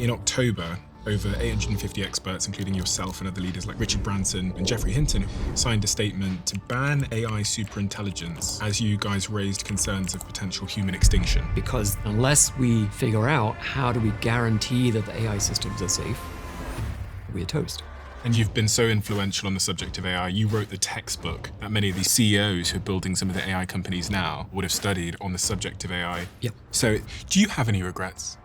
In October, over 850 experts, including yourself and other leaders like Richard Branson and Geoffrey Hinton, signed a statement to ban AI superintelligence as you guys raised concerns of potential human extinction. Because unless we figure out how do we guarantee that the AI systems are safe, we're toast. And you've been so influential on the subject of AI, you wrote the textbook that many of these CEOs who are building some of the AI companies now would have studied on the subject of AI. Yep. So do you have any regrets?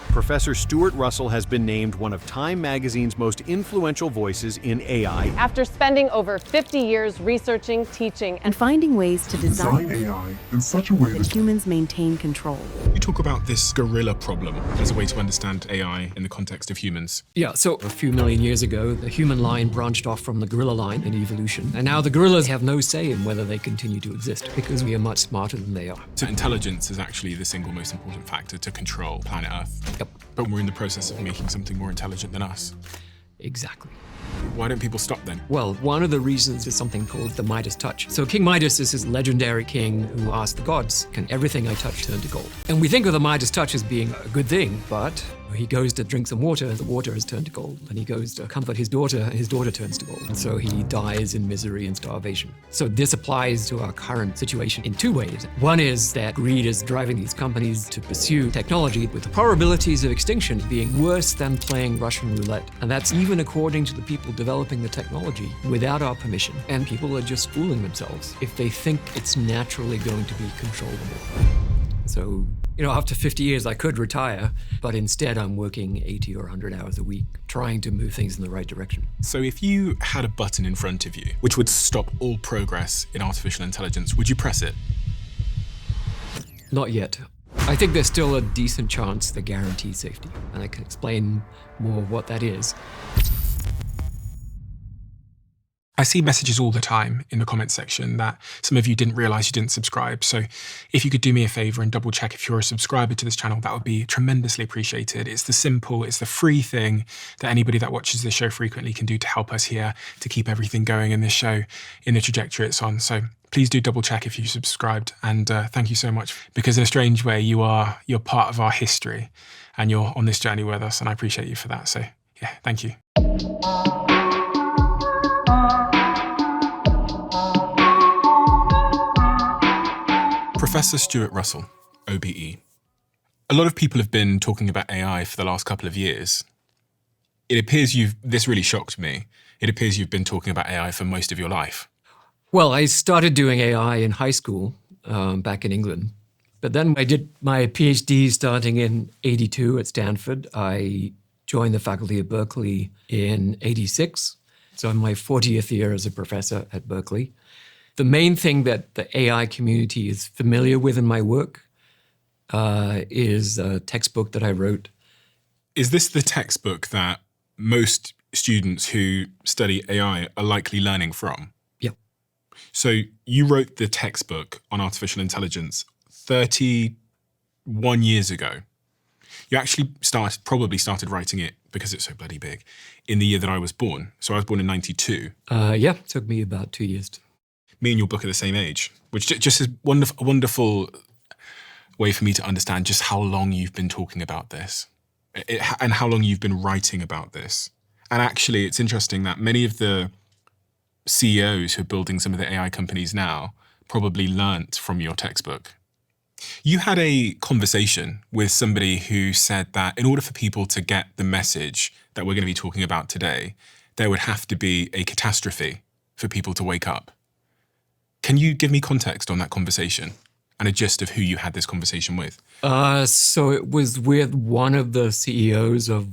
Professor Stuart Russell has been named one of Time magazine's most influential voices in AI. After spending over 50 years researching, teaching, and finding ways to design AI in such a way that humans maintain control. You talk about this gorilla problem as a way to understand AI in the context of humans. Yeah, so a few million years ago, the human line branched off from the gorilla line in evolution. And now the gorillas have no say in whether they continue to exist because we are much smarter than they are. So intelligence is actually the single most important factor to control planet Earth. Yep. But we're in the process of making something more intelligent than us. Exactly. Why don't people stop then? Well, one of the reasons is something called the Midas touch. So King Midas is this legendary king who asked the gods, can everything I touch turn to gold? And we think of the Midas touch as being a good thing, but he goes to drink some water, the water has turned to gold. And he goes to comfort his daughter turns to gold. And so he dies in misery and starvation. So this applies to our current situation in two ways. One is that greed is driving these companies to pursue technology with the probabilities of extinction being worse than playing Russian roulette. And that's even according to the people developing the technology without our permission. And people are just fooling themselves if they think it's naturally going to be controllable. So, after 50 years, I could retire, but instead I'm working 80 or 100 hours a week, trying to move things in the right direction. So if you had a button in front of you, which would stop all progress in artificial intelligence, would you press it? Not yet. I think there's still a decent chance that guarantees safety, and I can explain more what that is. I see messages all the time in the comments section that some of you didn't realize you didn't subscribe. So if you could do me a favor and double check if you're a subscriber to this channel, that would be tremendously appreciated. It's the free thing that anybody that watches this show frequently can do to help us here, to keep everything going in this show in the trajectory it's on. So please do double check if you subscribed. And thank you so much, because in a strange way, you're part of our history and you're on this journey with us. And I appreciate you for that. So yeah, thank you. Professor Stuart Russell, OBE. A lot of people have been talking about AI for the last couple of years. It appears this really shocked me. It appears you've been talking about AI for most of your life. Well, I started doing AI in high school back in England. But then I did my PhD starting in '82 at Stanford. I joined the faculty at Berkeley in '86. So I'm my 40th year as a professor at Berkeley. The main thing that the AI community is familiar with in my work is a textbook that I wrote. Is this the textbook that most students who study AI are likely learning from? Yeah. So you wrote the textbook on artificial intelligence 31 years ago. You actually probably started writing it, because it's so bloody big, in the year that I was born. So I was born in '92. Yeah, it took me about 2 years. Me and your book are the same age, which just is a wonderful way for me to understand just how long you've been talking about this and how long you've been writing about this. And actually, it's interesting that many of the CEOs who are building some of the AI companies now probably learnt from your textbook. You had a conversation with somebody who said that in order for people to get the message that we're going to be talking about today, there would have to be a catastrophe for people to wake up. Can you give me context on that conversation and a gist of who you had this conversation with? So it was with one of the CEOs of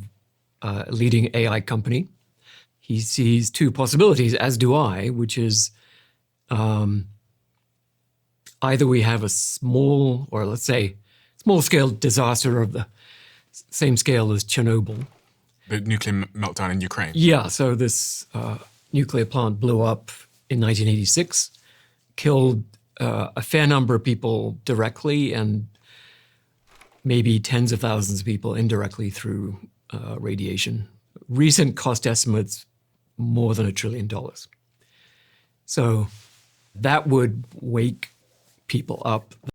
a leading AI company. He sees two possibilities, as do I, which is either we have a small, or let's say small-scale disaster of the same scale as Chernobyl. The nuclear meltdown in Ukraine. Yeah, so this nuclear plant blew up in 1986. Killed a fair number of people directly and maybe tens of thousands of people indirectly through radiation. Recent cost estimates, more than $1 trillion. So that would wake people up.